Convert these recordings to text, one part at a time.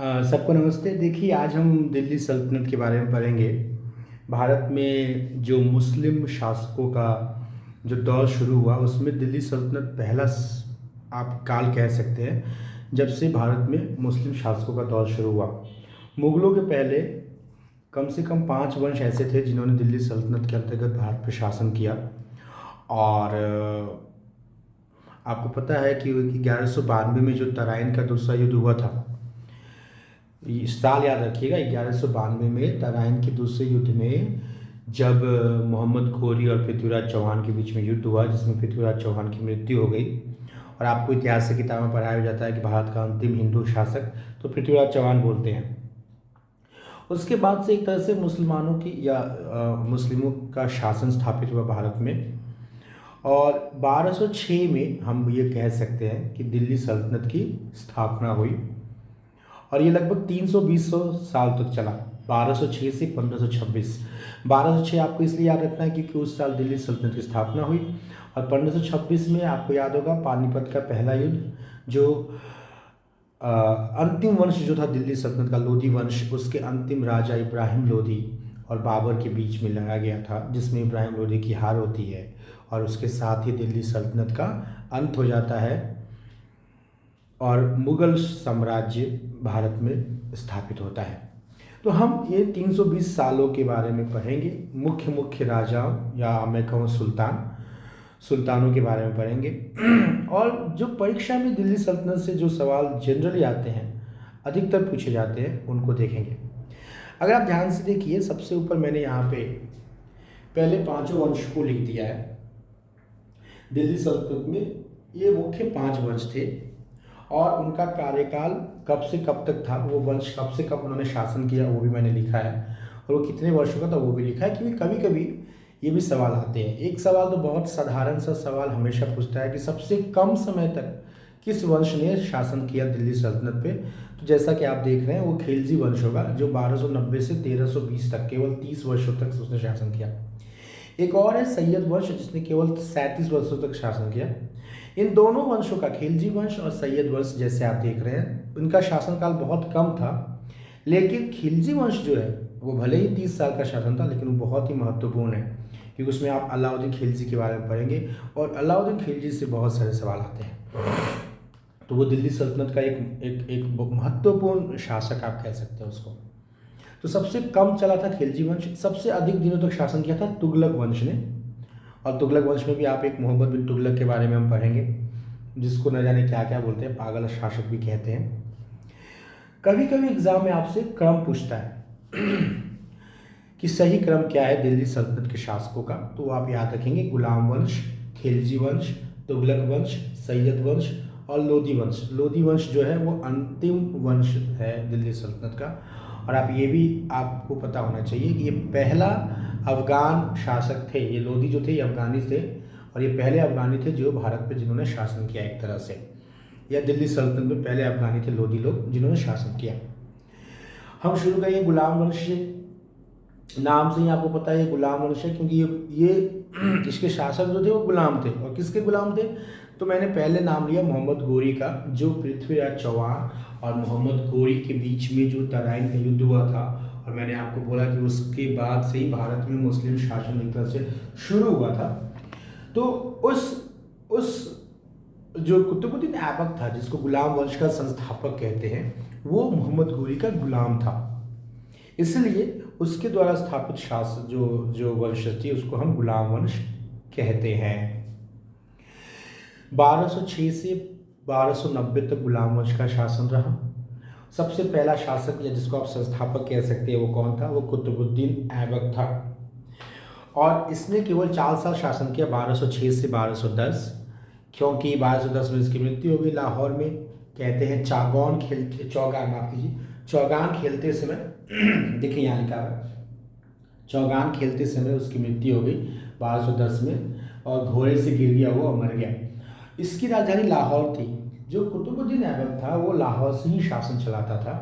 सबको नमस्ते। देखिए, आज हम दिल्ली सल्तनत के बारे में पढ़ेंगे। भारत में जो मुस्लिम शासकों का जो दौर शुरू हुआ, उसमें दिल्ली सल्तनत पहला आप काल कह सकते हैं जब से भारत में मुस्लिम शासकों का दौर शुरू हुआ। मुगलों के पहले कम से कम 5 वंश ऐसे थे जिन्होंने दिल्ली सल्तनत के अंतर्गत भारत पर शासन किया। और आपको पता है कि 1192 में जो तराइन का दूसरा युद्ध हुआ था, साल याद रखिएगा, 1192 में तराइन के दूसरे युद्ध में जब मोहम्मद घोरी और पृथ्वीराज चौहान के बीच में युद्ध हुआ, जिसमें पृथ्वीराज चौहान की मृत्यु हो गई। और आपको इतिहास की किताब में पढ़ाया जाता है कि भारत का अंतिम हिंदू शासक तो पृथ्वीराज चौहान बोलते हैं। उसके बाद से एक तरह से मुसलमानों की या मुस्लिमों का शासन स्थापित हुआ भारत में। और 1206 में हम ये कह सकते हैं कि दिल्ली सल्तनत की स्थापना हुई और ये लगभग 320 साल तक चला, 1206 से 1526। 1206 आपको इसलिए याद रखना है क्योंकि उस साल दिल्ली सल्तनत की स्थापना हुई। और 1526 में आपको याद होगा पानीपत का पहला युद्ध, जो अंतिम वंश जो था दिल्ली सल्तनत का, लोधी वंश, उसके अंतिम राजा इब्राहिम लोधी और बाबर के बीच में लड़ा गया था, जिसमें इब्राहिम लोधी की हार होती है और उसके साथ ही दिल्ली सल्तनत का अंत हो जाता है और मुगल साम्राज्य भारत में स्थापित होता है। तो हम ये 320 सालों के बारे में पढ़ेंगे। मुख्य मुख्य राजाओं या मैं कहूँ सुल्तानों के बारे में पढ़ेंगे। और जो परीक्षा में दिल्ली सल्तनत से जो सवाल जनरली आते हैं, अधिकतर पूछे जाते हैं, उनको देखेंगे। अगर आप ध्यान से देखिए, सबसे ऊपर मैंने यहाँ पे पहले 5 वंश को लिख दिया है। दिल्ली सल्तनत में ये मुख्य 5 वंश थे और उनका कार्यकाल कब से कब तक था, वो वंश कब से कब उन्होंने शासन किया, वो भी मैंने लिखा है। और वो कितने वर्षों का था वो भी लिखा है, क्योंकि कभी कभी ये भी सवाल आते हैं। एक सवाल तो बहुत साधारण सा सवाल हमेशा पूछता है कि सबसे कम समय तक किस वंश ने शासन किया दिल्ली सल्तनत पे। तो जैसा कि आप देख रहे हैं, वो खिलजी वंश होगा, जो 1290 से 1320 तक, केवल 30 वर्षों तक उसने शासन किया। एक और है सैयद वंश, जिसने केवल 37 वर्षों तक शासन किया। इन दोनों वंशों का, खिलजी वंश और सैयद वंश जैसे आप देख रहे हैं, इनका शासनकाल बहुत कम था। लेकिन खिलजी वंश जो है वो भले ही 30 साल का शासन था, लेकिन वो बहुत ही महत्वपूर्ण है, क्योंकि उसमें आप अलाउद्दीन खिलजी के बारे में पढ़ेंगे और अलाउद्दीन खिलजी से बहुत सारे सवाल आते हैं। तो वो दिल्ली सल्तनत का एक महत्वपूर्ण शासक आप कह सकते हैं उसको। तो सबसे कम चला था खिलजी वंश, सबसे अधिक दिनों तक शासन किया था तुगलक वंश ने। और तुगलक वंश में भी आप एक मोहम्मद बिन तुगलक के बारे में हम पढ़ेंगे, जिसको न जाने क्या क्या बोलते हैं, पागल शासक भी कहते हैं। कभी कभी एग्जाम में आपसे क्रम पूछता है कि सही क्रम क्या है दिल्ली सल्तनत के शासकों का, तो आप याद रखेंगे गुलाम वंश, खिलजी वंश, तुगलक वंश, सैयद वंश और लोधी वंश। लोधी वंश जो है वो अंतिम वंश है दिल्ली सल्तनत का। और आप ये भी आपको पता होना चाहिए कि ये पहला अफगान शासक थे। ये लोधी जो थे ये अफगानी थे और ये पहले अफगानी थे जो भारत पे जिन्होंने शासन किया एक तरह से। या दिल्ली सल्तनत में पहले अफगानी थे लोधी लोग जिन्होंने शासन किया। हम शुरू करेंगे गुलाम वंश से। नाम से ही आपको पता है ये गुलाम वंश है, क्योंकि ये इसके शासक जो थे वो गुलाम थे। और किसके गुलाम थे? तो मैंने पहले नाम लिया मोहम्मद घोरी का, जो पृथ्वीराज चौहान और मोहम्मद घोरी के बीच में जो तराइन का युद्ध हुआ था। और मैंने आपको बोला कि उसके बाद से ही भारत में मुस्लिम शासन एक तरह से शुरू हुआ था। तो उस जो कुतुबुद्दीन ऐबक था, जिसको गुलाम वंश का संस्थापक कहते हैं, वो मोहम्मद घोरी का गुलाम था। इसलिए उसके द्वारा स्थापित शासन जो वंश थी उसको हम गुलाम वंश कहते हैं। 1206 से 1290 तक गुलाम वंश का शासन रहा। सबसे पहला शासक या जिसको आप संस्थापक कह सकते हैं वो कौन था? वो कुतुबुद्दीन ऐबक था। और इसने केवल 4 साल शासन किया, 1206 से 1210, क्योंकि 1210 में इसकी मृत्यु हो गई लाहौर में। कहते हैं चौगान खेलते समय देखिए यहाँ लिखा है, चौगान खेलते समय उसकी मृत्यु हो गई 1210 में, और घोड़े से गिर गया वो और मर गया। इसकी राजधानी लाहौर थी। जो कुतुबुद्दीन ऐबक था वो लाहौर से ही शासन चलाता था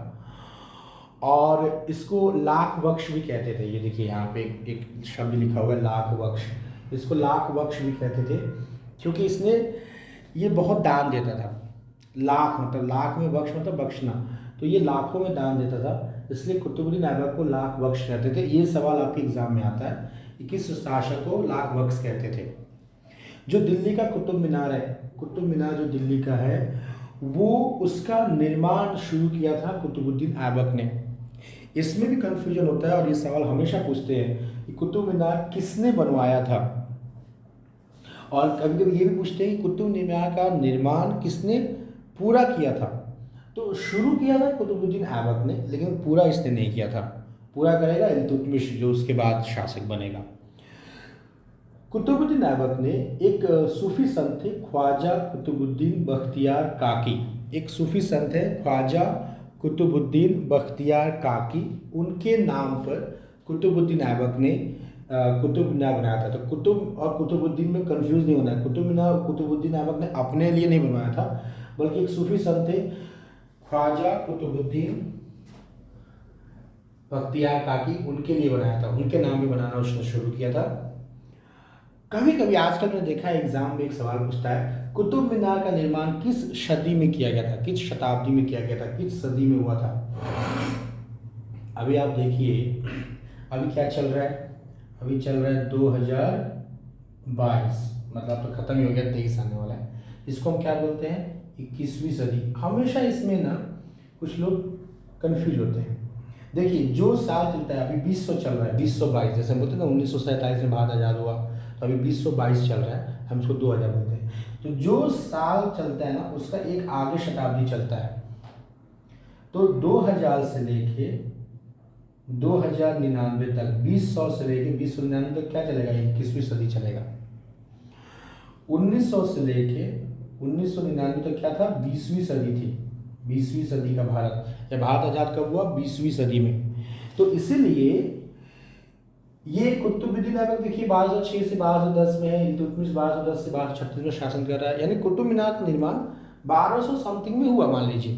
और इसको लाख बख्श भी कहते थे। ये देखिए यहाँ पे एक शब्द लिखा हुआ है, लाख बख्श। इसको लाख बख्श भी कहते थे क्योंकि इसने ये बहुत दान देता था। लाख मतलब लाख में बख्श मतलब बख्शना, तो ये लाखों में दान देता था, इसलिए कुतुबुद्दीन ऐबक को लाख बख्श कहते थे। ये सवाल आपके एग्जाम में आता है कि किस शासक को लाख बख्श कहते थे। जो दिल्ली का कुतुब मीनार है, कुतुब मीनार जो दिल्ली का है, वो उसका निर्माण शुरू किया था कुतुबुद्दीन ऐबक ने। इसमें भी कन्फ्यूजन होता है और ये सवाल हमेशा पूछते हैं कि कुतुब मीनार किसने बनवाया था, और कभी कभी ये भी पूछते हैं कि कुतुब मीनार का निर्माण किसने पूरा किया था। तो शुरू किया था कुतुबुद्दीन ऐबक ने, लेकिन पूरा इसने नहीं किया था। पूरा करेगा इल्तुतमिश, जो उसके बाद शासक बनेगा। कुतुबुद्दीन ऐबक ने एक सूफी संत थे ख्वाजा कुतुबुद्दीन बख्तियार काकी, एक सूफी संत है ख्वाजा कुतुबुद्दीन बख्तियार काकी, उनके नाम पर कुतुबुद्दीन ऐबक ने कुतुब मीनार बनाया था। तो कुतुब और कुतुबुद्दीन में कंफ्यूज नहीं होना है। कुतुब मीनार कुतुबुद्दीन ऐबक ने अपने लिए नहीं बनवाया था, बल्कि एक सूफी संत थे ख्वाजा कुतुबुद्दीन बख्तियार काकी, उनके लिए बनाया था, उनके नाम पे बनाना उसने शुरू किया था। कभी कभी आजकल मैंने देखा है एग्जाम में एक सवाल पूछता है कुतुब मीनार का निर्माण किस सदी में किया गया था, किस शताब्दी में किया गया था, किस सदी में हुआ था। अभी आप देखिए अभी क्या चल रहा है, अभी चल रहा है 2022, मतलब तो खत्म ही हो गया, 23 आने वाला है। इसको हम क्या बोलते हैं, 21वीं सदी। हमेशा इसमें ना कुछ लोग कंफ्यूज होते हैं। देखिए जो साल चलता है, अभी 2000 चल रहा है, 2022, जैसे हम बोलते हैं ना 1947 में भारत आज़ाद हुआ, तो अभी 2022 चल रहा है, हम इसको 2000 बोलते हैं। तो जो साल चलता है ना, उसका एक आगे शताब्दी चलता है। तो 2000 से लेके 2099 तक, 2000 से लेके 2099 तक क्या चलेगा, 21वीं सदी चलेगा। 1900 से लेके 1999 तक क्या था, 20वीं सदी थी, 20वीं सदी का भारत, या भारत आज़ाद कब हुआ, 20वीं सदी में। तो इसीलिए ये कुतुबुद्दीन ऐबक देखिए 1206 से 1210 में है, इल्तुतमिश 1210 से 1236 में शासन कर रहा है, यानी कुतुब मीनार का निर्माण 1200 समथिंग में हुआ मान लीजिए।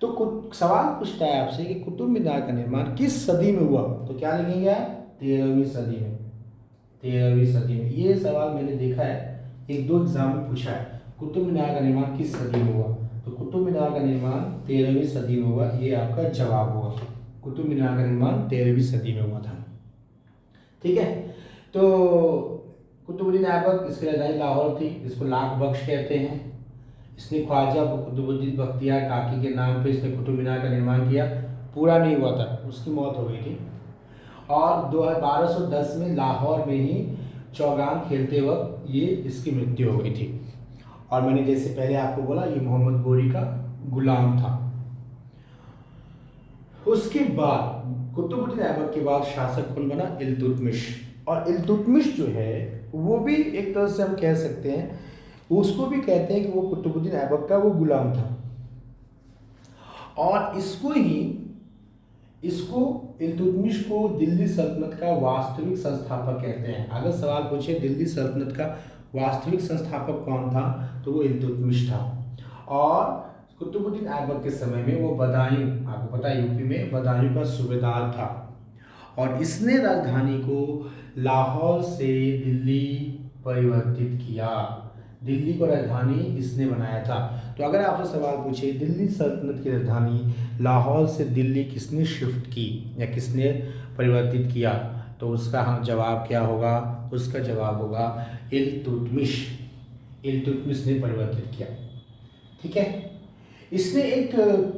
तो सवाल पूछता है आपसे कि कुतुब मीनार का निर्माण किस सदी में हुआ, तो क्या लिखेंगे आप, 13वीं सदी में, 13वीं सदी में। ये सवाल मैंने देखा है, एक दो एग्जाम में पूछा है, कुतुब मीनार का निर्माण किस सदी में हुआ, तो कुतुब मीनार का निर्माण 13वीं सदी में हुआ, ये आपका जवाब हुआ। कुतुब मीनार का निर्माण 13वीं सदी में हुआ था। ठीक है, तो कुतुबुद्दीन ऐबक, इसकी राजधानी लाहौर थी, इसको लाख बख्श कहते हैं। इसने ख्वाजा कुतुबुद्दीन बख्तियार काकी के नाम पे इसने कुतुब मीनार का निर्माण किया, पूरा नहीं हुआ था, उसकी मौत हो गई थी। और 1210 में लाहौर में ही चौगान खेलते वक्त ये इसकी मृत्यु हो गई थी। और मैंने जैसे पहले आपको बोला, ये मोहम्मद गोरी का गुलाम था। उसके बाद कुतुबुद्दीन ऐबक के बाद शासक कौन बना, इल्तुतमिश। और इल्तुतमिश जो है वो भी एक तरह से हम कह सकते हैं, उसको भी कहते हैं कि वो कुतुबुद्दीन ऐबक का वो गुलाम था। और इसको इल्तुतमिश को दिल्ली सल्तनत का वास्तविक संस्थापक कहते हैं। अगर सवाल पूछे दिल्ली सल्तनत का वास्तविक संस्थापक कौन था, तो वो इल्तुतमिश था। और कुतुबुद्दीन ऐबक के समय में वो बदायूं, आपको पता है यूपी में बदायूं का सूबेदार था, और इसने राजधानी को लाहौर से दिल्ली परिवर्तित किया। दिल्ली को राजधानी इसने बनाया था। तो अगर आपसे सवाल पूछे दिल्ली सल्तनत की राजधानी लाहौर से दिल्ली किसने शिफ्ट की या किसने परिवर्तित किया, तो उसका हम जवाब क्या होगा, उसका जवाब होगा इल्तुतमिश। इल्तुतमिश ने परिवर्तित किया। ठीक है, इसने एक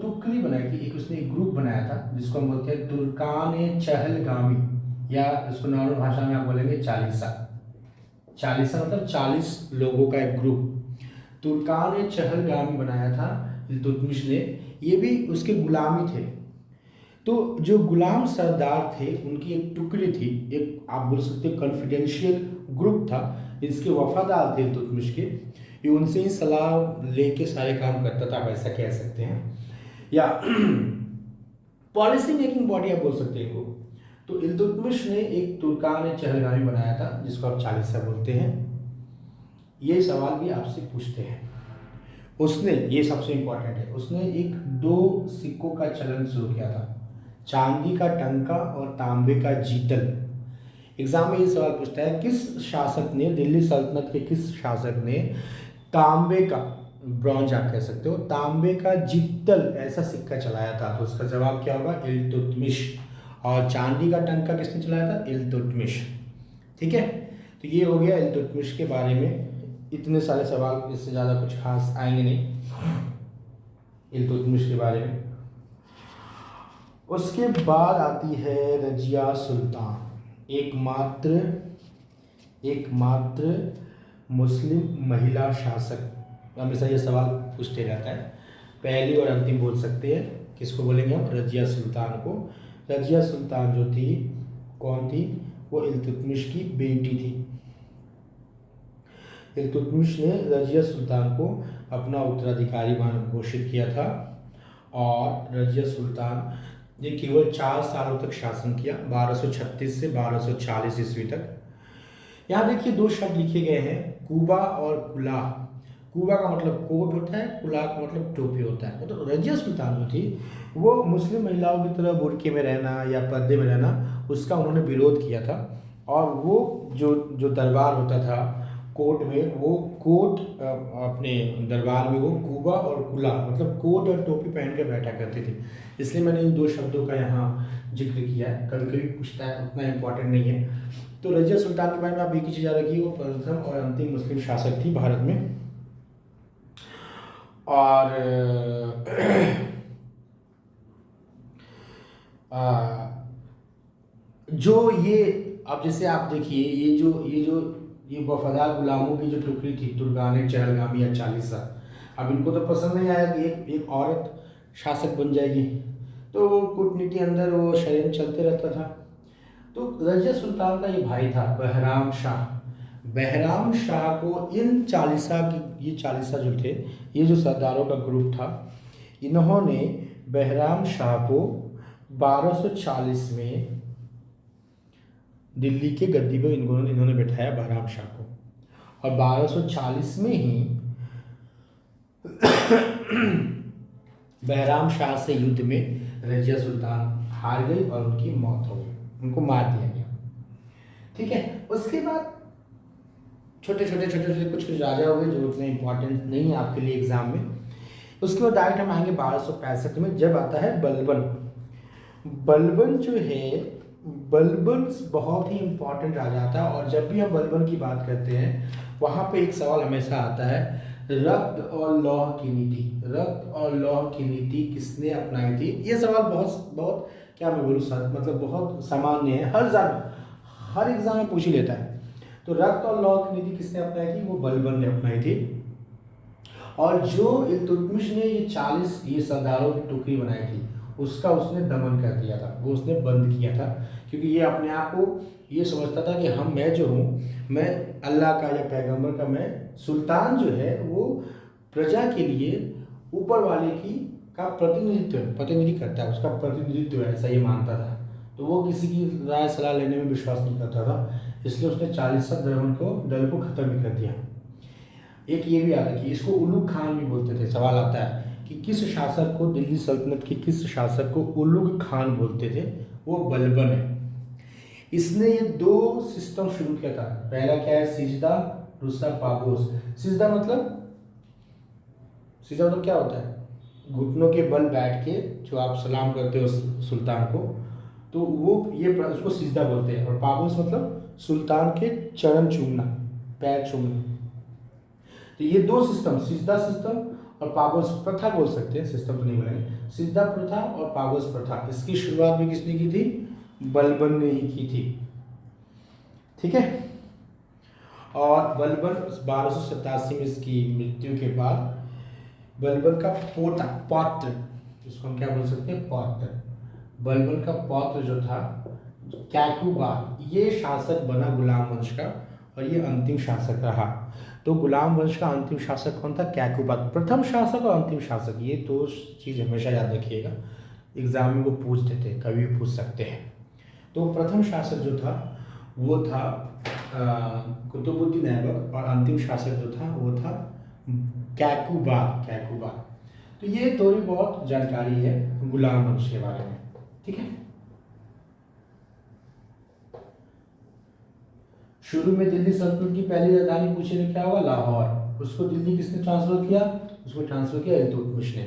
टुकड़ी बनाई थी, एक उसने एक ग्रुप बनाया था जिसको हम बोलते हैं तुर्कान चहलगामी, या इसको नॉर्मल भाषा में आप बोलेंगे चालीसा। चालीसा मतलब 40 लोगों का एक ग्रुप, तुर्कान चहलगामी बनाया था इल्तुतमिश ने। ये भी उसके गुलामी थे। तो जो गुलाम सरदार थे उनकी एक टुकड़ी थी, एक आप बोल सकते हो कॉन्फिडेंशियल ग्रुप था, इसके वफादार थे इल्तुतमिश के। ये उनसे ही सलाह लेके सारे काम करता था, आप ऐसा कह सकते हैं, या पॉलिसी मेकिंग बॉडी आप बोल सकते हैं इनको। तो इल्तुतमिश ने एक तुर्कान चहलगामी बनाया था जिसको आप चालीसा बोलते हैं। ये सवाल भी आपसे पूछते हैं। उसने, ये सबसे इंपॉर्टेंट है, उसने एक 2 सिक्कों का चलन शुरू किया था, चांदी का टंका और तांबे का जीतल। एग्जाम में ये सवाल पूछता है किस शासक ने, दिल्ली सल्तनत के किस शासक ने तांबे का ब्रॉन्ज आप कह सकते हो, तांबे का जित्तल ऐसा सिक्का चलाया था, तो उसका जवाब क्या होगा, इल्तुतमिश। और चांदी का टंका किसने चलाया था, इल्तुतमिश। ठीक है, तो ये हो गया इल्तुतमिश के बारे में। इतने सारे सवाल, इससे ज़्यादा कुछ खास आएंगे नहीं इल्तुतमिश के बारे में। उसके बाद आती है रजिया सुल्तान, एकमात्र मुस्लिम महिला शासक। हमेशा ये सवाल पूछते रहता है, पहली और अंतिम बोल सकते हैं, किसको बोलेंगे हम, रजिया सुल्तान को। रजिया सुल्तान जो थी, कौन थी, वो इल्तुतमिश की बेटी थी। इल्तुतमिश ने रजिया सुल्तान को अपना उत्तराधिकारी घोषित किया था, और रजिया सुल्तान ने केवल 4 सालों तक शासन किया, 1236 से 1240 ईस्वी तक। यहाँ देखिए 2 शब्द लिखे गए हैं, कुबा और कुला। कुबा का मतलब कोट होता है, कुला का मतलब टोपी होता है। मतलब रजिया सुल्तान जो थी वो मुस्लिम महिलाओं की तरह बुर्के में रहना या पर्दे में रहना, उसका उन्होंने विरोध किया था। और वो जो दरबार होता था कोर्ट में, वो कोट अपने दरबार में वो कुबा और कुला मतलब कोट और टोपी पहन कर बैठा करते थे। इसलिए मैंने इन 2 शब्दों का यहाँ जिक्र किया है, कभी कभी पूछता है, उतना इम्पोर्टेंट नहीं है। तो रजिया सुल्तान के बारे में आप एक ही चीज़ याद रखिए, वो प्रथम और अंतिम मुस्लिम शासक थी भारत में। और जो ये, अब जैसे आप देखिए ये वफादार गुलामों की जो टुकड़ी थी, तुर्गाने, चहलगामी या चालीसा, अब इनको तो पसंद नहीं आया कि एक औरत शासक बन जाएगी, तो वो कूटनीति अंदर वो षड्यंत्र चलते रहता था। तो रजिया सुल्तान का ये भाई था बहराम शाह। बहराम शाह को इन चालीसा की, ये चालीसा जो थे, ये जो सरदारों का ग्रुप था, इन्होंने बहराम शाह को 1240 में दिल्ली के गद्दी पर इन्होंने बैठाया बहराम शाह को। और 1240 में ही बहराम शाह से युद्ध में रजिया सुल्तान हार गई और उनकी मौत हो गई, उनको मार दिया गया। ठीक है, उसके बाद छोटे छोटे कुछ राजा हो गए जो उतने इंपॉर्टेंट नहीं है आपके लिए एग्जाम में। उसके बाद डायरेक्ट हम आएंगे 1265 में, जब आता है बलबन। बलबन जो है, बलबन बहुत ही इंपॉर्टेंट राजा था। और जब भी हम बलबन की बात करते हैं, वहाँ पे एक सवाल हमेशा आता है, रक्त और लौह की नीति, रक्त और लौह की नीति किसने अपनाई थी। ये सवाल बहुत क्या मैं बोलूँ सर, मतलब बहुत सामान्य है, हर एग्जाम में पूछ ही लेता है। तो रक्त और लौह की नीति किसने अपनाई थी, वो बलबन ने अपनाई थी। और जो इल्तुतमिश ने ये सरदारों की टुकड़ी बनाई थी, उसका उसने दमन कर दिया था, वो उसने बंद किया था, क्योंकि ये अपने आप को ये समझता था कि मैं जो हूँ, मैं अल्लाह का या पैगंबर का, मैं सुल्तान जो है वो प्रजा के लिए ऊपर वाले का प्रतिनिधि करता है, उसका प्रतिनिधित्व है, ऐसा ये मानता था। तो वो किसी की राय सलाह लेने में विश्वास नहीं करता था, इसलिए उसने 40 दल को खत्म भी कर दिया। एक ये भी आता है कि इसको उलुग खान भी बोलते थे। सवाल आता है कि किस शासक को, दिल्ली सल्तनत के किस शासक को उलुग खान बोलते थे, वो बलबन है। इसने ये 2 सिस्टम शुरू किया था। पहला क्या है, सिजदा, दूसरा पागोस। सिजदा मतलब क्या होता है, घुटनों के बल बैठ के जो आप सलाम करते हो सुल्तान को, तो वो ये उसको सिजदा बोलते हैं। और पागोस मतलब सुल्तान के चरण चूमना, पैर चूमना। तो ये 2 सिस्टम, सिजदा सिस्टम और पागोस प्रथा बोल सकते हैं, सिस्टम तो नहीं बोलेंगे, सिजदा प्रथा और पागोस प्रथा, इसकी शुरुआत भी किसने की थी, बलबन ने ही की थी। ठीक है, और बलबन 1287 में इसकी मृत्यु के बाद बलबन का पौत्र, इसको हम क्या बोल सकते हैं, पौत्र, बलबन का पौत्र जो था कैकुबा, ये शासक बना गुलाम वंश का, और ये अंतिम शासक रहा। तो गुलाम वंश का अंतिम शासक कौन था, कैकुबा। प्रथम शासक और अंतिम शासक, ये 2 चीज़ हमेशा याद रखिएगा, एग्जाम में वो पूछते थे, कभी भी पूछ सकते हैं। तो प्रथम शासक जो था वो था कुतुबुद्दीन ऐबक, और अंतिम शासक जो था वो था कैकुबा। तो ये थोड़ी बहुत जानकारी है गुलाम वंश के बारे में। ठीक है, शुरू में दिल्ली सल्तनत की पहली राजधानी पूछे तो क्या हुआ, लाहौर। उसको दिल्ली किसने ट्रांसफर किया, उसमें ट्रांसफ़र किया इल्तुतमिश ने।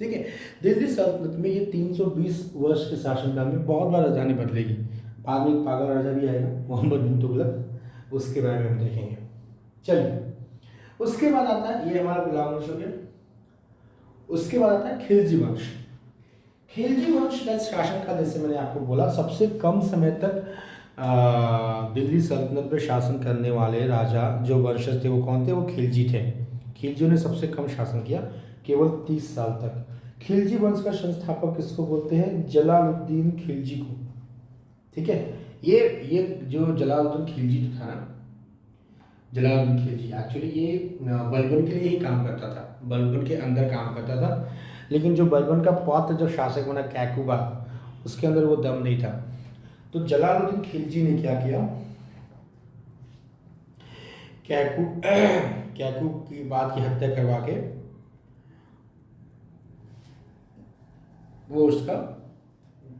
ठीक है, दिल्ली सल्तनत में ये 320 वर्ष के शासनकाल में बहुत बार राजधानी बदलेगी। बाद में एक पागल राजा भी आएगा मोहम्मद बिन तुगलक, उसके बारे में हम देखेंगे। चलिए, उसके बाद आता है, ये हमारा गुलाम वंश हो गया। उसके बाद आता है खिलजी वंश। खिलजी वंश का शासनकाल, जैसे मैंने आपको बोला, सबसे कम समय तक दिल्ली सल्तनत पर शासन करने वाले राजा जो वंशज थे वो कौन थे? वो खिलजी थे। खिलजियों ने सबसे कम शासन किया, केवल 30 साल तक। खिलजी वंश का संस्थापक किसको बोलते हैं? जलालुद्दीन खिलजी को। ठीक है, ये जो जलालुद्दीन खिलजी जो था ना, जलालुद्दीन खिलजी एक्चुअली ये बलबन के लिए ही काम करता था, बलबन के अंदर काम करता था। लेकिन जो बलबन का पौत्र जो शासक बना कैकुबा, उसके अंदर वो दम नहीं था। तो जलालुद्दीन खिलजी ने क्या किया? कैकू की बात की हत्या करवा के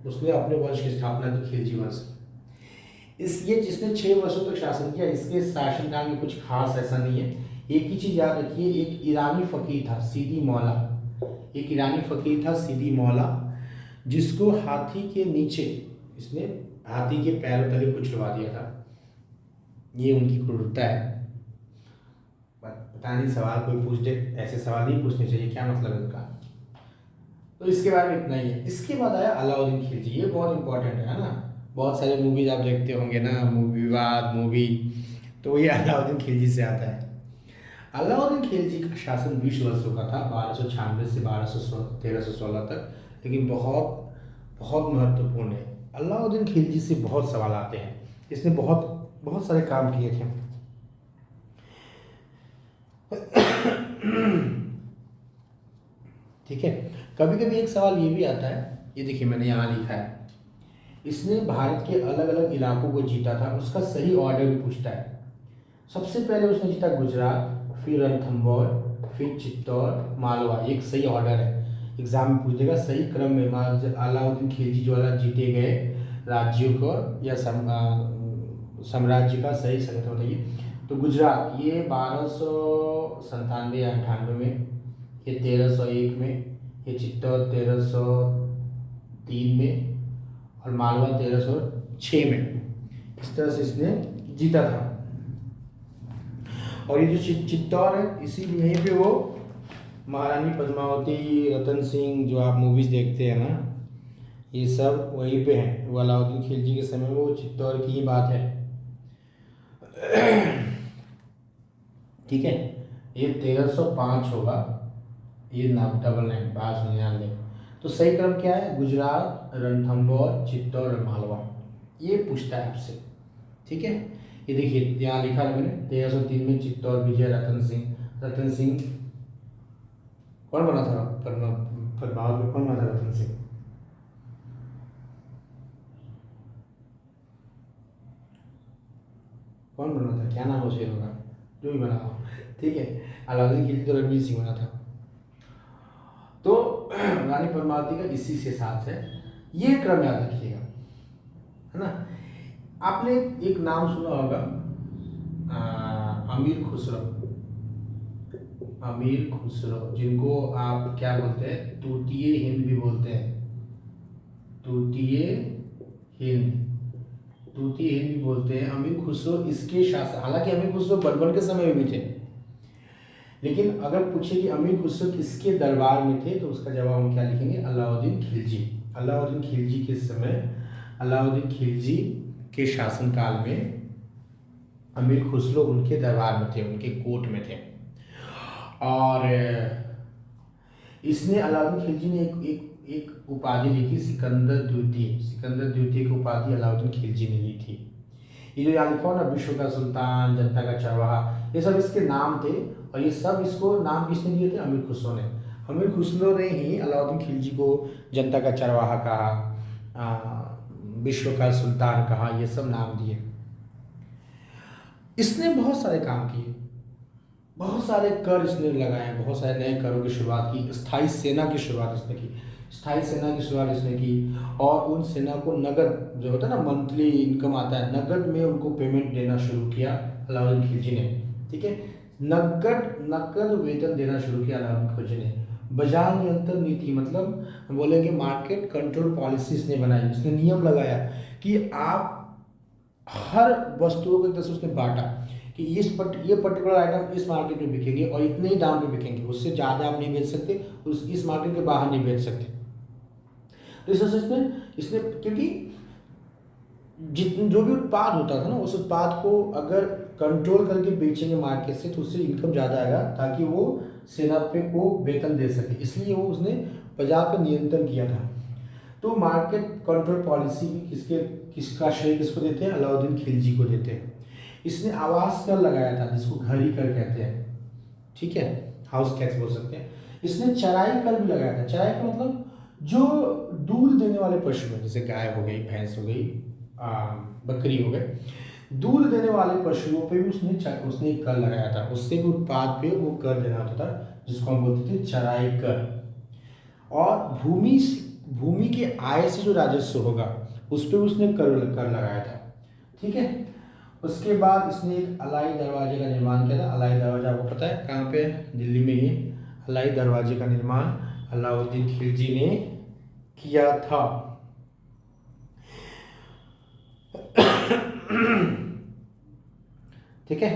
उसने अपने वंश की स्थापना की, खिलजी वंश। ये जिसने 6 वर्षों तक शासन किया, इसके शासनकाल में कुछ खास ऐसा नहीं है। एक ही चीज याद रखिए, एक ईरानी फकीर था सीदी मौला, एक ईरानी फकीर था सीदी मौला, जिसको हाथी के नीचे इसने हाथी के पैरों तले कुचलवा दिया था। ये उनकी क्रूरता है। पता नहीं, सवाल कोई पूछ दे, ऐसे सवाल नहीं पूछने चाहिए, क्या मतलब है उनका। तो इसके बारे में इतना ही है। इसके बाद आया अलाउद्दीन खिलजी, ये बहुत इंपॉर्टेंट है ना। बहुत सारे मूवीज आप देखते होंगे ना, मूवी विवाद मूवी, तो ये अलाउद्दीन खिलजी से आता है। अलाउद्दीन खिलजी का शासन 20 वर्षों का था, 1296 से 1316 तक, लेकिन बहुत बहुत महत्वपूर्ण है। अलाउद्दीन खिलजी से बहुत सवाल आते हैं, इसने बहुत बहुत सारे काम किए थे। ठीक है, कभी कभी एक सवाल ये भी आता है, ये देखिए मैंने यहाँ लिखा है, इसने भारत के अलग अलग इलाकों को जीता था, उसका सही ऑर्डर भी पूछता है। सबसे पहले उसने जीता गुजरात, फिर रणथंभौर, फिर चित्तौड़, मालवा। एक सही ऑर्डर है, एग्जाम में पूछ देगा सही क्रम में। अलाउद्दीन खिलजी द्वारा जीते गए राज्यों को या साम्राज्य का सही संगठन बताइए। तो गुजरात ये 1297 या 98 में, ये 1301 में, ये चित्तौड़ 1303 में, और मालवा 1306 में। इस तरह से इसने जीता था। और ये जो चित्तौड़ है, इसी यहीं पे वो महारानी पद्मावती, रतन सिंह, जो आप मूवीज देखते हैं ना, ये सब वहीं पे हैं। वो अलाउद्दीन खिलजी के समय में वो चित्तौड़ की ही बात है। ठीक है, ये 1305 होगा, ये 999 1299। तो सही क्रम क्या है? गुजरात, रणथंभौर, चित्तौड़ और मालवा, ये पूछता है आपसे। ठीक है, ये देखिए यहाँ लिखा है मैंने, 1303 में चित्तौड़ विजय रतन सिंह कौन बना था? पद्मावत में कौन बना था? रतन सिंह। कौन बना था? क्या नाम हो शेर होगा, जो भी बना हो। ठीक है, अलाउद्दीन खिलजी तो रणवीर सिंह बना था। तो रानी पद्मावती का इसी से साथ है, ये क्रम याद रखिएगा, है ना। आपने एक नाम सुना होगा, अमीर खुसरो। अमीर खुसरो, जिनको आप क्या बोलते हैं? तूतीय हिंद भी बोलते हैं। तूतीय हिंद भी बोलते हैं। अमीर खुसरो इसके शासन, हालांकि अमीर खुसरो बलबन के समय में भी थे, लेकिन अगर पूछे कि अमीर खुसरो किसके दरबार में थे, तो उसका जवाब हम क्या लिखेंगे? अलाउद्दीन खिलजी। अलाउद्दीन खिलजी के समय, अलाउद्दीन खिलजी के शासनकाल में अमीर खुसरो उनके दरबार में थे, उनके कोर्ट में थे। और इसने, अलाउद्दीन खिलजी ने एक उपाधि ली थी, सिकंदर द्वितीय। सिकंदर द्वितीय की उपाधि अलाउद्दीन खिलजी ने ली थी। ये जो यहाँ लिखा हो ना, विश्व का सुल्तान, जनता का चरवाहा, ये सब इसके नाम थे। और ये सब इसको नाम किसने दिए थे? अमीर खुसरो ने। अमीर खुसरो ने ही अलाउद्दीन खिलजी को जनता का चरवाहा कहा, विश्व का सुल्तान कहा, ये सब नाम दिए। इसने बहुत सारे काम किए, बहुत सारे कर इसने लगाए, बहुत सारे नए करों की शुरुआत की, स्थायी सेना की शुरुआत इसने की। स्थायी सेना की शुरुआत इसने की, और उन सेना को नगद, जो होता है ना मंथली इनकम आता है, नगद में उनको पेमेंट देना शुरू किया अलाउद्दीन खिलजी ने। ठीक है, नकद नकद वेतन देना शुरू किया अलाउद्दीन खिलजी ने। बाजार नियंत्रण नीति मतलब बोलेंगे मार्केट कंट्रोल पॉलिसी इसने बनाई, इसने नियम लगाया कि आप हर वस्तुओं को एक तरह से उसने बांटा कि ये पर्टिकुलर आइटम इस मार्केट में बिकेंगे और इतने ही दाम पे बिकेंगे, उससे ज़्यादा आप नहीं बेच सकते, इस मार्केट के बाहर नहीं बेच सकते। तो इस वजह से इसने क्योंकि जितने जो भी उत्पाद होता था ना, उस उत्पाद को अगर कंट्रोल करके बेचेंगे मार्केट से तो उससे इनकम ज़्यादा आएगा, ताकि वो सेना पे को वेतन दे सके, इसलिए वो उसने बाजार पर नियंत्रण किया था। तो मार्केट कंट्रोल पॉलिसी किसका श्रेय किसको देते हैं? अलाउद्दीन खिलजी को देते हैं। इसने आवास कर लगाया था, जिसको घरी कर कहते हैं, ठीक है, हाउस टैक्स बोल सकते हैं। इसने चराई कर भी लगाया था। चराई का मतलब जो दूध देने वाले पशु हैं, जैसे गाय हो गई, भैंस हो गई, बकरी हो गए, दूध देने वाले पशुओं पे भी उसने एक कर लगाया था, उससे भी उत्पाद पे वो कर देना होता था, जिसको हम बोलते थे चराई कर। और भूमि के आय से जो राजस्व होगा उस पर उसने कर लगाया था, ठीक है। उसके बाद इसने एक अलाई दरवाजे का निर्माण किया था। अलाई दरवाजा आपको पता है कहाँ पे? दिल्ली में ही अलाई दरवाजे का निर्माण अलाउद्दीन खिलजी ने किया था। ठीक है।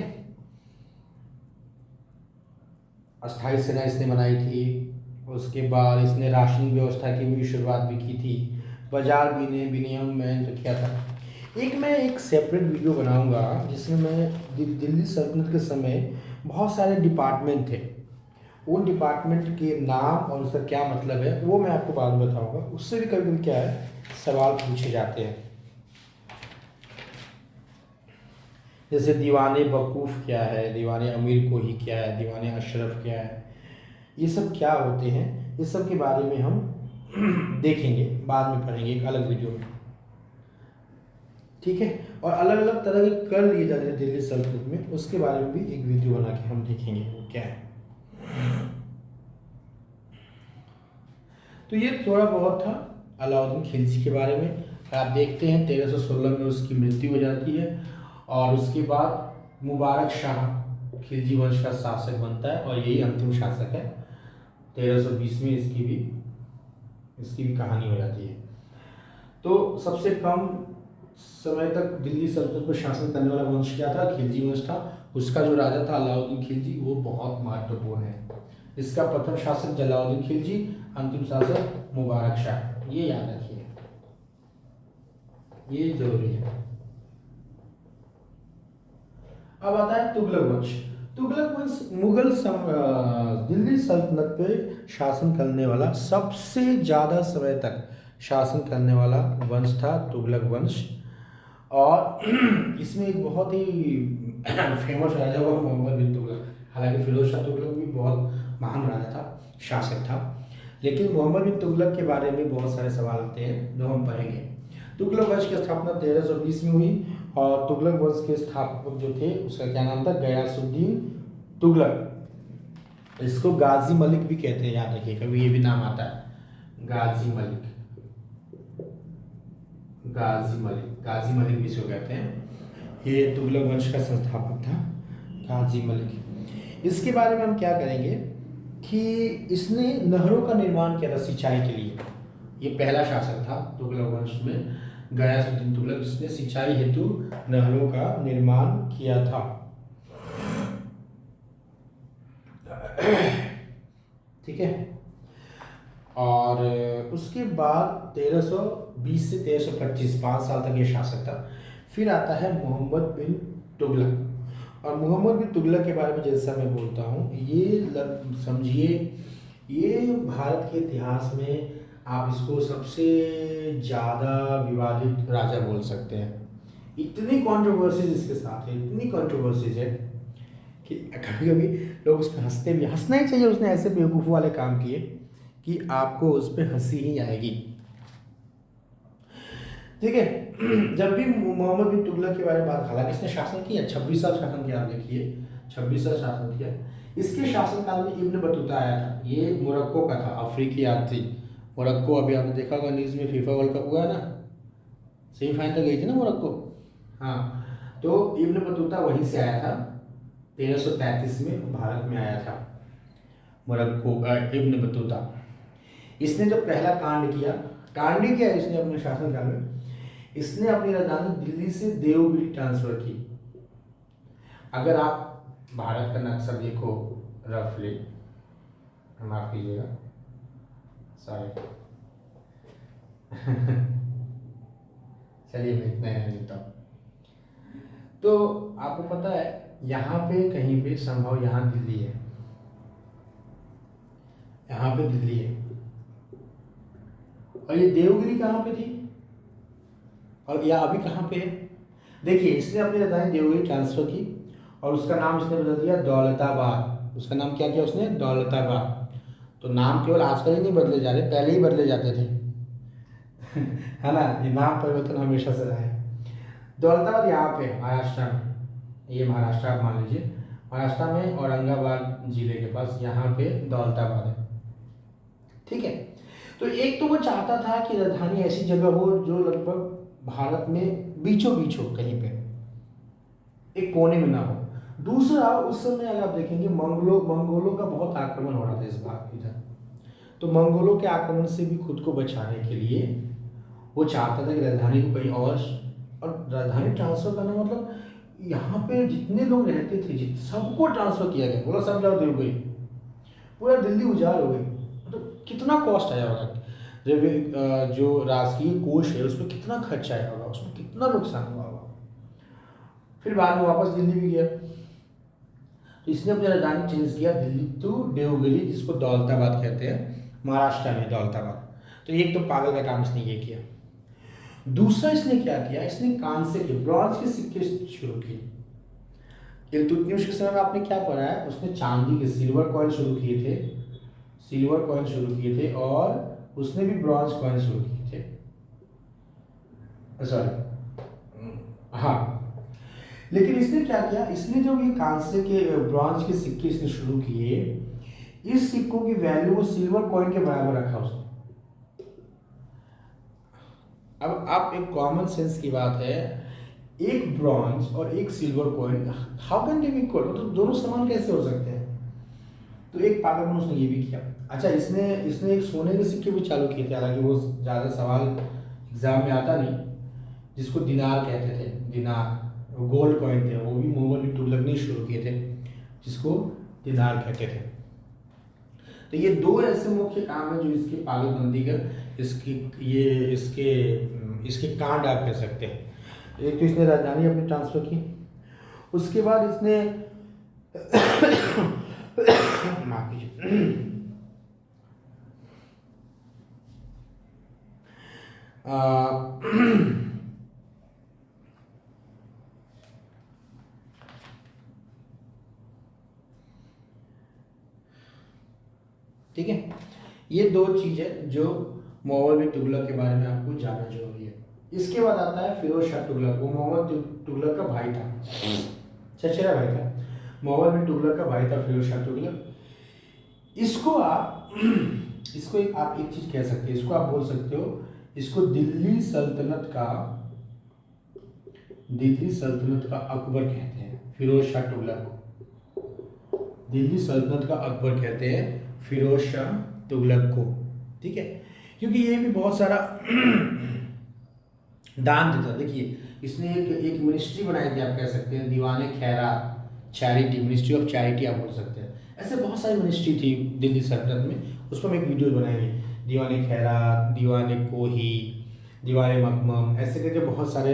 अस्थाई सेना इसने बनाई थी। उसके बाद इसने राशन व्यवस्था की भी शुरुआत भी की थी। बाजार विनियम में जो किया था। मैं एक सेपरेट वीडियो बनाऊंगा जिसमें मैं दिल्ली सल्तनत के समय बहुत सारे डिपार्टमेंट थे, उन डिपार्टमेंट के नाम और उसका क्या मतलब है वो मैं आपको बाद में बताऊंगा। उससे भी कभी कभी क्या है, सवाल पूछे जाते हैं, जैसे दीवाने वकूफ़ क्या है, दीवाने अमीर कोही क्या है, दीवाने अशरफ क्या है, ये सब क्या होते हैं, इस सब के बारे में हम देखेंगे, बाद में पढ़ेंगे एक अलग वीडियो में, ठीक है। और अलग अलग तरह के कर लिए जाते हैं दिल्ली सल्तनत में, उसके बारे में भी एक वीडियो बना के हम देखेंगे वो क्या है। तो ये थोड़ा बहुत था अलाउद्दीन खिलजी के बारे में। आप देखते हैं 1316 में उसकी मृत्यु हो जाती है और उसके बाद मुबारक शाह खिलजी वंश का शासक बनता है और यही अंतिम शासक है। 1320 में इसकी भी कहानी हो जाती है। तो सबसे कम समय तक दिल्ली सल्तनत पर शासन करने वाला वंश क्या था? खिलजी वंश था। उसका जो राजा था अलाउद्दीन खिलजी, वो बहुत महत्वपूर्ण है। इसका प्रथम शासक जलाउद्दीन खिलजी, अंतिम शासक मुबारक शाह, ये याद रखिए, ये जरूरी है। अब आता है तुगलक वंश। तुगलक वंश दिल्ली सल्तनत पे शासन करने वाला सबसे ज़्यादा समय तक शासन करने वाला वंश था तुगलक वंश। और इसमें एक बहुत ही फेमस राजा हुआ मोहम्मद बिन तुगलक। हालांकि फिरोज शाह तुगलक भी बहुत महान राजा था, शासक था, लेकिन मोहम्मद बिन तुगलक के बारे में बहुत सारे सवाल आते हैं जो हम पढ़ेंगे। तुगलक वंश की स्थापना 1320 में हुई और तुगलक वंश के स्थापक जो थे उसका क्या नाम था? गयासुद्दीन तुगलक। इसको गाजी मलिक भी कहते हैं, याद रखिए, कभी ये भी नाम आता है, गाजी मलिक। गाजी मलिक भी इसको कहते हैं। ये तुगलक वंश का संस्थापक था गाजी मलिक। इसके बारे में हम क्या करेंगे कि इसने नहरों का निर्माण किया था सिंचाई के लिए। ये पहला शासक था तुगलक वंश में, गयासुद्दीन तुगलक, जिसने सिंचाई हेतु नहरों का निर्माण किया था। ठीक है। और उसके बाद 1320 से 1325 5 साल तक ये शासक था। फिर आता है मोहम्मद बिन तुगलक। और मोहम्मद बिन तुगलक के बारे में जैसा मैं बोलता हूँ, ये समझिए, ये भारत के इतिहास में आप इसको सबसे ज़्यादा विवादित राजा बोल सकते हैं। इतनी कंट्रोवर्सीज इसके साथ है, इतनी कंट्रोवर्सीज है कि कभी कभी लोग उस पर हंसते भी। हंसना ही चाहिए, उसने ऐसे बेवकूफ़ वाले काम किए कि आपको उस पर हंसी ही आएगी, ठीक है। जब भी मोहम्मद बिन तुगलक के बारे में बात, हालांकि इसने शासन किया 26 साल शासन किया, आप देखिए 26 साल शासन किया। इसके शासनकाल में इब्न बतूता आया था, ये मोरक्को का था, अफ्रीकी यात्री। मोरक्को अभी आपने देखा होगा न्यूज़ में, फीफा वर्ल्ड कप हुआ है ना, सेमीफाइनल तक गई थी ना मोरक्को। हाँ, तो इब्न बतूता वहीं से आया था 1333 में भारत में आया था मोरक्को इब्न बतूता। इसने जो पहला कांड किया, कांड ही किया इसने अपने शासनकाल में, इसने अपनी राजधानी दिल्ली से देवगिरी ट्रांसफर की। अगर आप भारत का नक्शा देखो रफली, माफ कीजिएगा, सॉरी चलिए मैं इतना ही लेता हूँ। तो आपको पता है यहाँ पे कहीं पे संभव यहाँ दिल्ली है, यहाँ पे दिल्ली है, और ये देवगिरी कहाँ पे थी और यह अभी कहाँ पे है। देखिए इसने अपनी राजधानी देवगिरी ट्रांसफर की और उसका नाम इसने बदल दिया दौलताबाद। उसका नाम क्या किया उसने? दौलताबाद। तो नाम केवल आजकल ही नहीं बदले जा रहे, पहले ही बदले जाते थे है ना, ये नाम परिवर्तन हमेशा से रहा है। दौलताबाद यहाँ पे महाराष्ट्र में, ये महाराष्ट्र आप मान लीजिए, महाराष्ट्र में औरंगाबाद जिले के पास यहाँ पे दौलताबाद है, ठीक है। तो एक तो वो चाहता था कि राजधानी ऐसी जगह हो जो लगभग भारत में बीचों बीच हो, कहीं पे एक कोने में ना हो। दूसरा, उस समय अगर आप देखेंगे मंगोलों का बहुत आक्रमण हो रहा था इस बार इधर, तो मंगोलों के आक्रमण से भी खुद को बचाने के लिए वो चाहता था कि राजधानी को कहीं और राजधानी ट्रांसफर करना, मतलब यहाँ पे जितने लोग रहते थे सबको ट्रांसफर किया गया, बोला सब जाओ देवगिरी, पूरा दिल्ली उजाड़ हो गई। मतलब कितना कॉस्ट आया होगा, जो राजकीय कोष है उसमें कितना खर्च आया होगा, उसमें कितना नुकसान हुआ होगा। फिर बाद में वापस दिल्ली भी गया, तो इसने अपनी राजधानी चेंज किया दिल्ली टू देवगिरी, जिसको दौलताबाद कहते हैं, महाराष्ट्र में दौलताबाद। तो एक तो पागल का काम इसने ये किया। दूसरा इसने क्या किया, इसने कांसे के ब्रॉन्ज के सिक्के शुरू किए। इल्तुतमिश के समय में आपने क्या पढ़ा है, उसने चांदी के सिल्वर कॉइन शुरू किए थे, और उसने भी ब्रॉन्ज कॉइन शुरू किए थे, सॉरी हाँ। लेकिन इसने क्या किया, इसने जब ये कांसे के ब्रॉन्ज के सिक्के इसने शुरू किए, इस सिक्कों की वैल्यू वो सिल्वर कॉइन के बराबर रखा उसने। अब आप एक कॉमन सेंस की बात है, एक ब्रॉन्ज और एक silver coin, how can they B equal, मतलब दोनों समान कैसे हो सकते हैं। तो एक पागलपन उसने ये भी किया। अच्छा, इसने एक सोने के सिक्के भी चालू किए थे, हालांकि वो ज़्यादा सवाल एग्जाम में आता नहीं, जिसको दिनार कहते थे, दिनार गोल्ड कॉइन थे, वो भी मुगल तुगलक ने शुरू किए थे, जिसको दिनार कहते थे। तो ये दो ऐसे मुख्य काम है जो इसकी पागलबंदी का इसके कांड आप कह सकते हैं। एक तो इसने राजधानी अपनी ट्रांसफर की, उसके बाद इसने माफ कीजिए ठीक है। ये दो चीज़ है जो मोहम्मद बिन तुगलक के बारे में आपको जानना जरूरी है। इसके बाद आता है फिरोज शाह तुगलक। वो मोहम्मद तुगलक का भाई था, चचेरा भाई था, मोहम्मद बिन तुगलक का भाई था फिरोज शाह तुगलक। इसको आप एक चीज़ कह सकते हैं, इसको आप बोल सकते हो, इसको दिल्ली सल्तनत का अकबर कहते हैं, फिरोज शाह तुगलक को दिल्ली सल्तनत का अकबर कहते हैं, फिरोज शाह तुगलक को, ठीक है। क्योंकि ये भी बहुत सारा दान देता। देखिए इसने एक मिनिस्ट्री बनाई थी, आप कह सकते हैं दीवाने खैरात, चैरिटी, मिनिस्ट्री ऑफ चैरिटी आप बोल सकते हैं। ऐसे बहुत सारी मिनिस्ट्री थी दिल्ली सल्तनत में, उस पर हम एक वीडियो बनाएंगे, दीवाने खैरात, दीवाने कोही, दीवाने मकमम, ऐसे करके बहुत सारे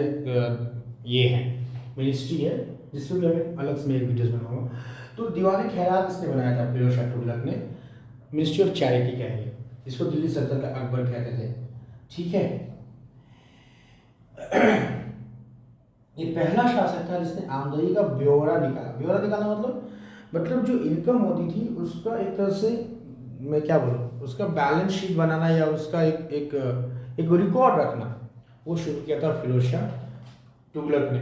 ये हैं मिनिस्ट्री है, जिसमें भी हमें अलग से मैं एक वीडियोस बनाऊंगा। तो दीवाने खैरात इसने बनाया था फिरोज शाह तुगलक ने, मिनिस्ट्री ऑफ चैरिटी कहेंगे इसको, दिल्ली सल्तनत का अकबर कहते थे, ठीक है। ये पहला शासक था जिसने आमदनी का ब्यौरा निकाला मतलब जो इनकम होती थी उसका एक तरह से, मैं क्या बोलूँ, उसका बैलेंस शीट बनाना या उसका एक रिकॉर्ड रखना, वो शुरू किया था फिरोज शाह तुगलक ने।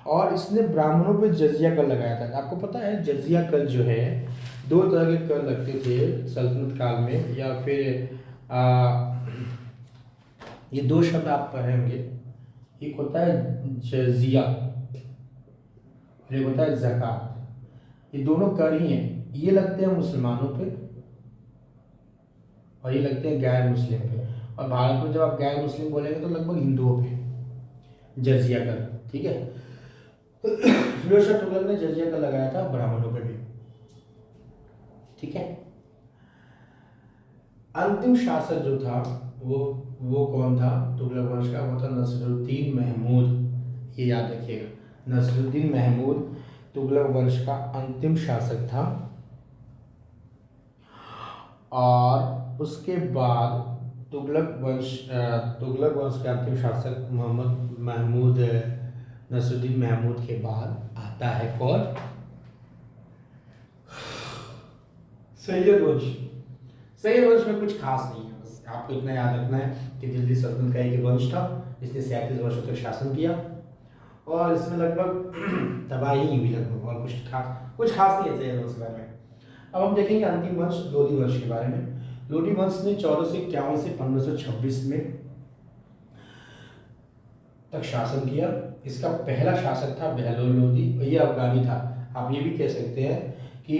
और इसने ब्राह्मणों पे जजिया कर लगाया था। आपको पता है जजिया कर जो है, दो तरह के कर लगते थे सल्तनत काल में, या फिर ये दो शब्द आप पढ़ेंगे, एक होता है जजिया और एक होता है ज़कात। ये दोनों कर ही हैं, ये लगते हैं मुसलमानों पे और ये लगते हैं गैर मुस्लिम पे। और भारत में जब आप गैर मुस्लिम बोलेंगे तो लगभग हिंदुओं पे जजिया कर, ठीक है। फिरोज शाह तुगलक ने जजिया कर लगाया था ब्राह्मणों पे भी, ठीक है। अंतिम शासक जो था वो कौन था तुगलक वंश का? वो था नसरुद्दीन महमूद। ये याद रखिएगा, नसरुद्दीन महमूद तुगलक वंश का अंतिम शासक था। और उसके बाद तुगलक वंश के अंतिम शासक मोहम्मद महमूद नसरुद्दीन महमूद के बाद आता है कौन? सैयद वंश। सैयद वंश में कुछ खास नहीं है, बस आपको इतना याद रखना है कि दिल्ली सल्तनत का एक वंश था जिसने 37 वर्षों तक शासन किया और इसमें लगभग तबाही ही हुई लगभग, और कुछ खास नहीं है सैयद वंश के बारे में। अब हम देखेंगे अंतिम वंश लोधी वंश के बारे में। लोधी वंश ने 1451 से 1526 में तक शासन किया। इसका पहला शासक था बहलोल लोधी, ये अफगानी था। आप ये भी कह सकते हैं कि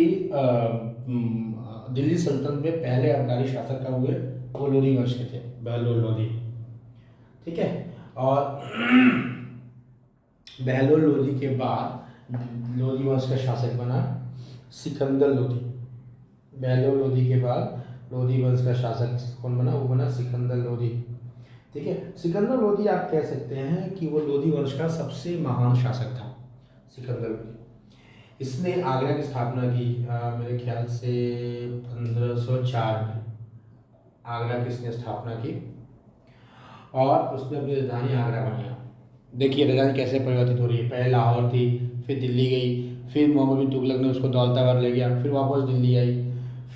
दिल्ली सल्तनत में पहले अफगानी शासक का हुए वो लोधी वंश के थे, बहलोल लोधी, ठीक है। और बहलोल लोधी के बाद लोधी वंश का शासक बना सिकंदर लोधी। बहलोल लोधी के बाद लोधी वंश का शासक कौन बना? वो बना सिकंदर लोधी, ठीक है। सिकंदर लोधी आप कह सकते हैं कि वो लोधी वंश का सबसे महान शासक था, सिकंदर लोधी। इसने आगरा की स्थापना की मेरे ख्याल से 1504 में आगरा की इसने स्थापना की और उसने अपनी राजधानी आगरा बनाया। देखिए राजधानी कैसे परिवर्तित हो रही है, पहले लाहौर थी, फिर दिल्ली गई, फिर मोहम्मद बिन तुगलक ने उसको दौलताबाद ले गया, फिर वापस दिल्ली आई,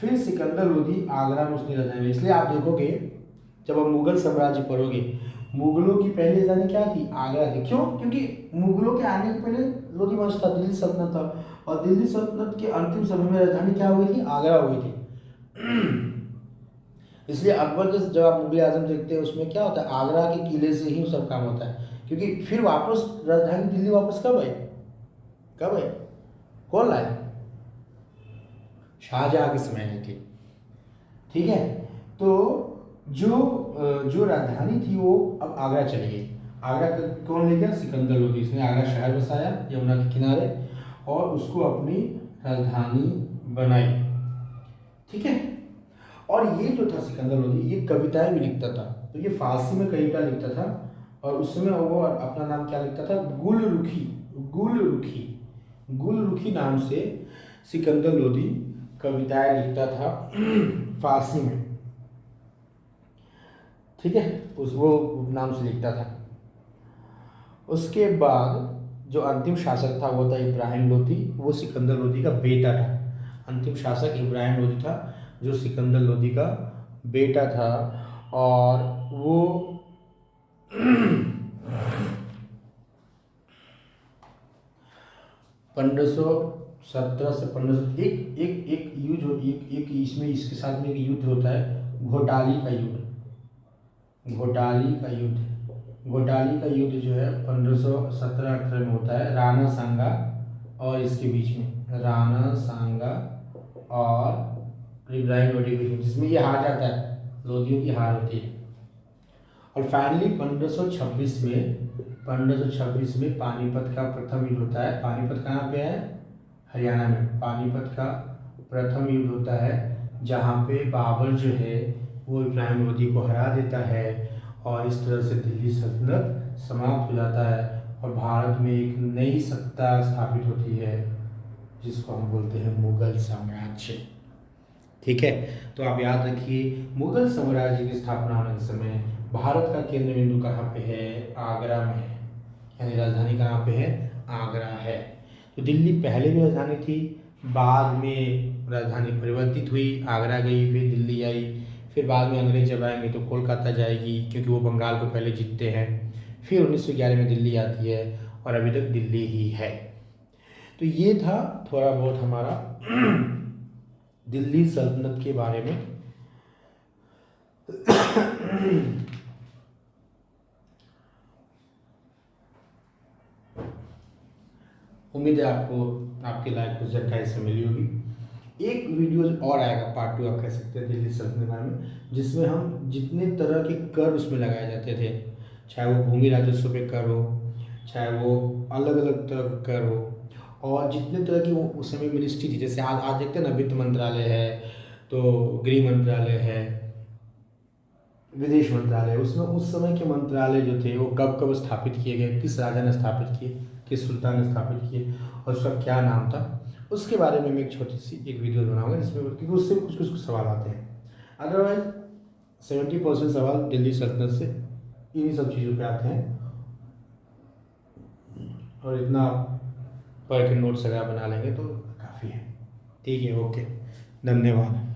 फिर सिकंदर लोधी आगरा में उसने राजधानी। इसलिए आप देखोगे जब आप मुगल साम्राज्य पढ़ोगे, मुगलों की पहली राजधानी क्या थी? आगरा थी। क्यों? क्योंकि मुगलों के आने के पहले लोधी वंश था, दिल्ली सल्तनत था, और दिल्ली सल्तनत के अंतिम समय में राजधानी क्या हुई थी? आगरा हुई थी। इसलिए अकबर के जब आप मुगल आजम देखते हैं उसमें क्या होता है? आगरा के किले से ही सब काम होता है, क्योंकि फिर वापस राजधानी दिल्ली वापस कब आई? कब आई? कौन लाया? शाहजहां के समय आई थी, ठीक है। तो जो राजधानी थी वो अब आगरा चली गई। आगरा कौन ले गया? सिकंदर लोधी। इसने आगरा शहर बसाया यमुना के किनारे और उसको अपनी राजधानी बनाई, ठीक है। और ये जो था सिकंदर लोधी, ये कविताएं भी लिखता था। तो ये फारसी में कविता लिखता था और उस समय वो अपना नाम क्या लिखता था? गुलरुखी नाम से सिकंदर लोधी कविताएं लिखता था फारसी में, ठीक है। वो नाम से लिखता था। उसके बाद जो अंतिम शासक था वो था इब्राहिम लोधी। वो सिकंदर लोधी का बेटा था। अंतिम शासक इब्राहिम लोधी था जो सिकंदर लोधी का बेटा था। और वो 1517 से 1500 एक युद्ध एक इसमें इसके साथ में एक युद्ध होता है, घोटाली का युद्ध। घोटाली का युद्ध जो है 1517-18 में होता है राणा सांगा और इसके बीच में, राणा सांगा और इब्राहिम लोधी के बीच, जिसमें ये हार जाता है, लोधियों की हार होती है। और फाइनली 1526 में पानीपत का प्रथम युद्ध होता है। पानीपत कहाँ पे है? हरियाणा में। पानीपत का प्रथम युद्ध होता है जहाँ पे बाबर जो है वो इब्राहिम लोधी को हरा देता है और इस तरह से दिल्ली सल्तनत समाप्त हो जाता है और भारत में एक नई सत्ता स्थापित होती है जिसको हम बोलते हैं मुगल साम्राज्य, ठीक है। तो आप याद रखिए, मुगल साम्राज्य की स्थापना होने के समय भारत का केंद्र बिंदु कहाँ पे है? आगरा में है, यानी राजधानी कहाँ पे है? आगरा है। तो दिल्ली पहले भी राजधानी थी, बाद में राजधानी परिवर्तित हुई, आगरा गई, फिर दिल्ली आई, फिर बाद में अंग्रेज जब आएंगे तो कोलकाता जाएगी क्योंकि वो बंगाल को पहले जीतते हैं। फिर 1911 में दिल्ली आती है और अभी तक दिल्ली ही है। तो ये था थोड़ा बहुत हमारा दिल्ली सल्तनत के बारे में। उम्मीद है आपको आपके लायक कुछ जानकारी से मिली होगी। एक वीडियो और आएगा, पार्ट 2 आप कह सकते हैं, दिल्ली सल्तनत के बारे में, जिसमें हम जितने तरह के कर उसमें लगाए जाते थे, चाहे वो भूमि राजस्व पे कर हो, चाहे वो अलग अलग तरह का कर हो, और जितने तरह की वो उस समय मिनिस्ट्री थी, जैसे आज आज देखते हैं ना, वित्त मंत्रालय है, तो गृह मंत्रालय है, विदेश मंत्रालय, उसमें उस समय के मंत्रालय जो थे वो कब कब स्थापित किए गए, किस राजा ने स्थापित किए, किस सुल्तान ने स्थापित किए, और उसका क्या नाम था, उसके बारे में मैं एक छोटी सी एक वीडियो बनाऊंगा, जिसमें क्योंकि उससे कुछ कुछ सवाल आते हैं। अदरवाइज 70% सवाल दिल्ली सल्तनत से इन्हीं सब चीज़ों पे आते हैं, और इतना आप पढ़ के नोट्स वगैरह बना लेंगे तो काफ़ी है। ठीक है, ओके, धन्यवाद।